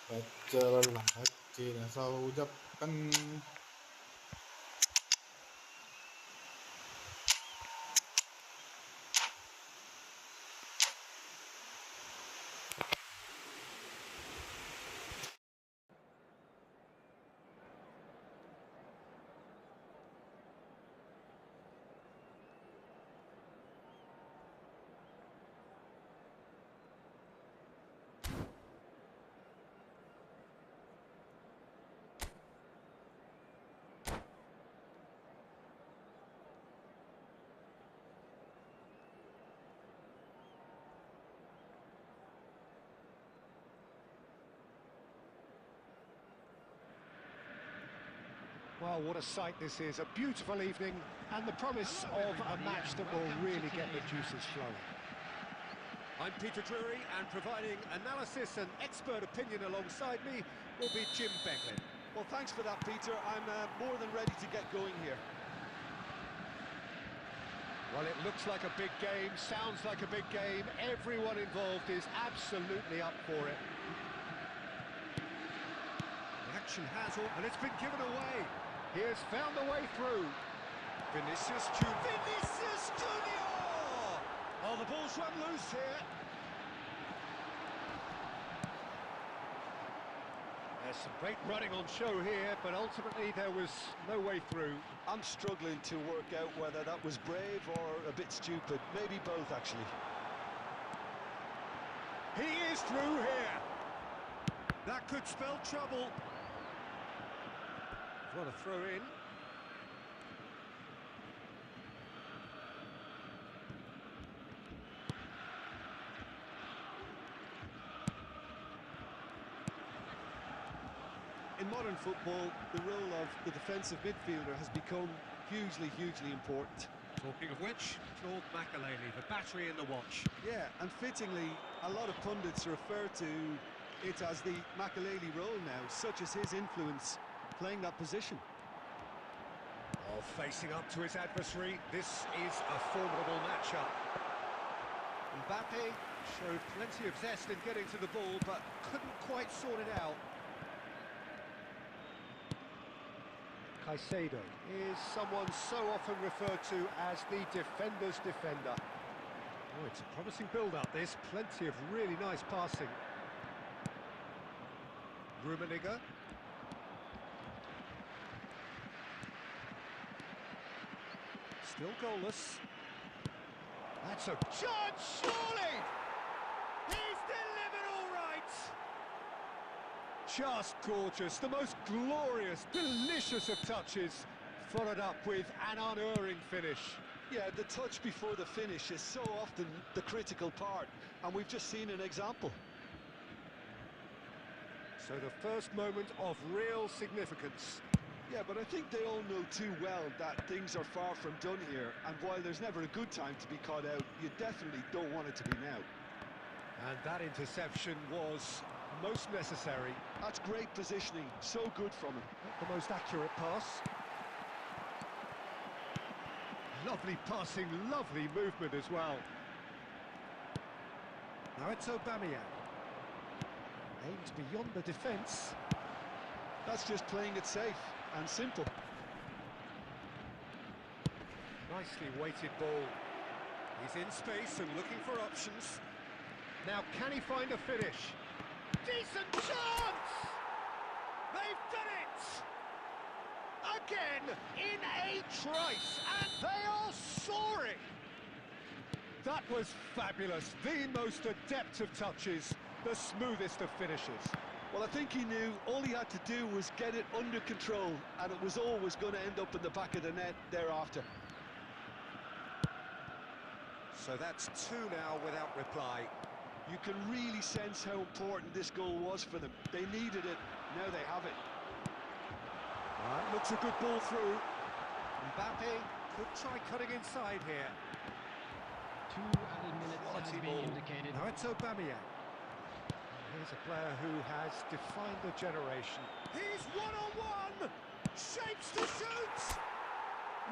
Baca lelah kecil yang selalu ucapkan. Well, what a sight this is. A beautiful evening and the promise of a match that will really get the juices flowing. I'm Peter Drury, and providing analysis and expert opinion alongside me will be Jim Beglin. Well, thanks for that, Peter. I'm more than ready to get going here. Well, it looks like a big game, sounds like a big game. Everyone involved is absolutely up for it. The action has all, and it's been given away. He has found the way through. Vinicius Junior! Oh, the ball's run loose here. There's some great running on show here, but ultimately there was no way through. I'm struggling to work out whether that was brave or a bit stupid. Maybe both, actually. He is through here. That could spell trouble. What a throw in. In modern football, the role of the defensive midfielder has become hugely important. Talking of which, Claude Makelele, the battery in the watch. Yeah, and fittingly, a lot of pundits refer to it as the Makelele role now, such as his influence playing that position. Oh, facing up to his adversary, this is a formidable matchup. Mbappe showed plenty of zest in getting to the ball, but couldn't quite sort it out. Caicedo is someone so often referred to as the defender's defender. Oh, it's a promising build-up, this. Plenty of really nice passing. Rummenigge. Still goalless. That's a chance, surely! He's delivered all right! Just gorgeous, the most glorious, delicious of touches, followed up with an unerring finish. Yeah, the touch before the finish is so often the critical part, and we've just seen an example. So the first moment of real significance. Yeah, but I think they all know too well that things are far from done here, and while there's never a good time to be caught out, you definitely don't want it to be now. And that interception was most necessary. That's great positioning, so good from him. Not the most accurate pass. Lovely passing, lovely movement as well. Now it's Aubameyang. Aimed beyond the defence. That's just playing it safe and simple. Nicely weighted ball. He's in space and looking for options. Now can he find a finish? Decent chance! They've done it! Again, in a trice, and they are soaring! That was fabulous, the most adept of touches, the smoothest of finishes. Well, I think he knew all he had to do was get it under control, and it was always going to end up in the back of the net thereafter. So that's two now without reply. You can really sense how important this goal was for them. They needed it, now they have it. Looks a good ball through. Mbappe could try cutting inside here. 2 added minutes has been indicated. Now it's Aubameyang. Here's a player who has defined a generation. He's one-on-one! Shapes to shoot!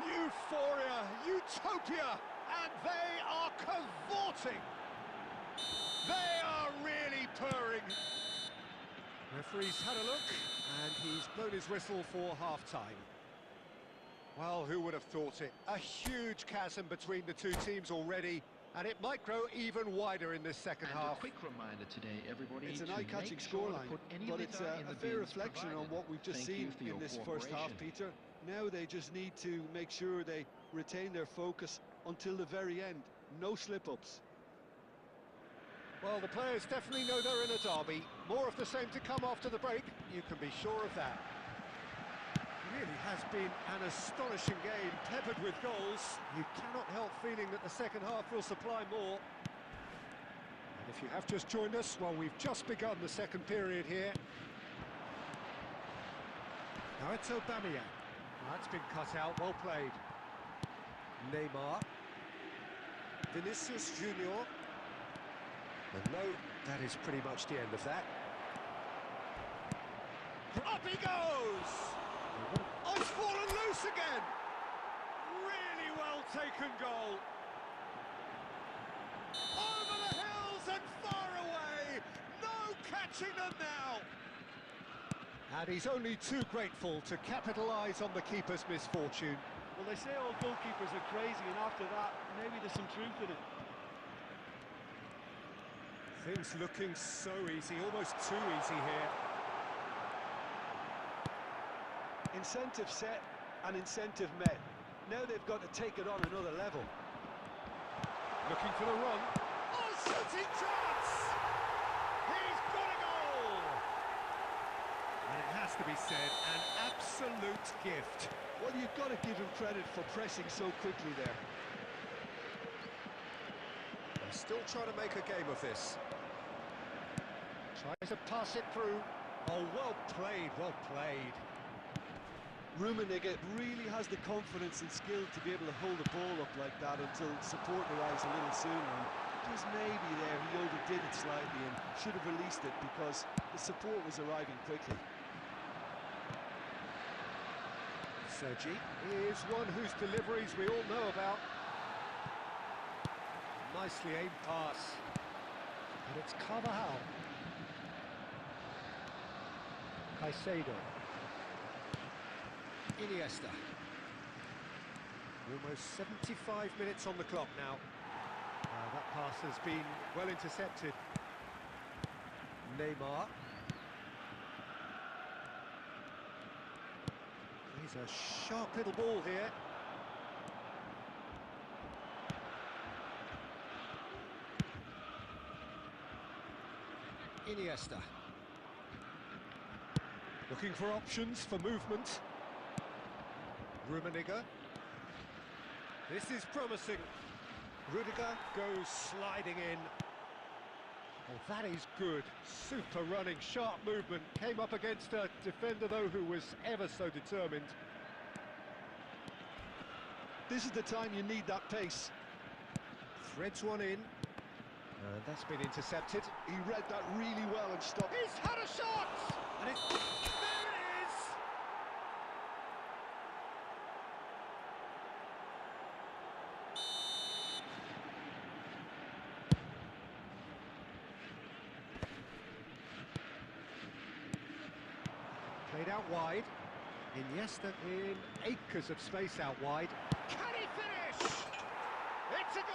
Euphoria, utopia, and they are cavorting! They are really purring! Referee's had a look, and he's blown his whistle for half-time. Well, who would have thought it? A huge chasm between the two teams already, and it might grow even wider in this second half. A quick reminder today, everybody. It's an eye-catching scoreline, but it's a fair reflection on what we've just seen in this first half, Peter. Now they just need to make sure they retain their focus until the very end. No slip-ups. Well, the players definitely know they're in a derby. More of the same to come after the break, you can be sure of that. It really has been an astonishing game, peppered with goals. You cannot help feeling that the second half will supply more. And if you have just joined us, well, we've just begun the second period here. Now it's Aubameyang. That's been cut out, well played. Neymar. Vinicius Junior. And no, that is pretty much the end of that. Up he goes! Oh, it's fallen loose again! Really well taken goal. Over the hills and far away! No catching them now! And he's only too grateful to capitalise on the keeper's misfortune. Well, they say all goalkeepers are crazy, and after that, maybe there's some truth in it. Things looking so easy, almost too easy here. Incentive set and incentive met. Now they've got to take it on another level. Looking for the run. Oh, shooting chance! He's got a goal! And it has to be said, an absolute gift. Well, you've got to give him credit for pressing so quickly there. They're still trying to make a game of this. Tries to pass it through. Oh, well played, well played. Rummenigge really has the confidence and skill to be able to hold the ball up like that until support arrives a little sooner. And just maybe there he overdid it slightly and should have released it because the support was arriving quickly. Sergi is one whose deliveries we all know about. Nicely aimed pass. And it's Carvajal. Caicedo. Iniesta. Almost 75 minutes on the clock now. That pass has been well intercepted. Neymar. He's a sharp little ball here. Iniesta. Looking for options for movement. Rummenigge. This is promising. Rudiger goes sliding in. Oh, that is good. Super running, sharp movement. Came up against a defender, though, who was ever so determined. This is the time you need that pace. Threads one in. That's been intercepted. He read that really well and stopped. He's had a shot! And it... There it is! Played out wide. Iniesta in acres of space out wide. Can he finish? It's a goal!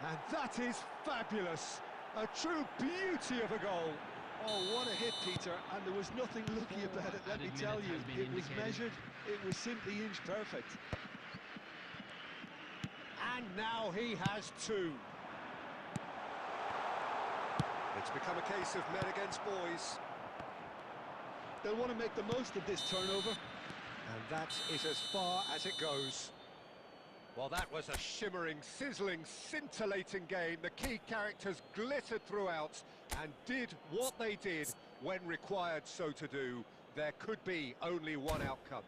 And that is fabulous. A true beauty of a goal. Oh, what a hit, Peter, and there was nothing lucky about it, let me tell you. It was measured, it was simply inch perfect. And now he has two. It's become a case of men against boys. They'll want to make the most of this turnover. And that is as far as it goes. Well, that was a shimmering, sizzling, scintillating game. The key characters glittered throughout and did what they did when required so to do. There could be only one outcome.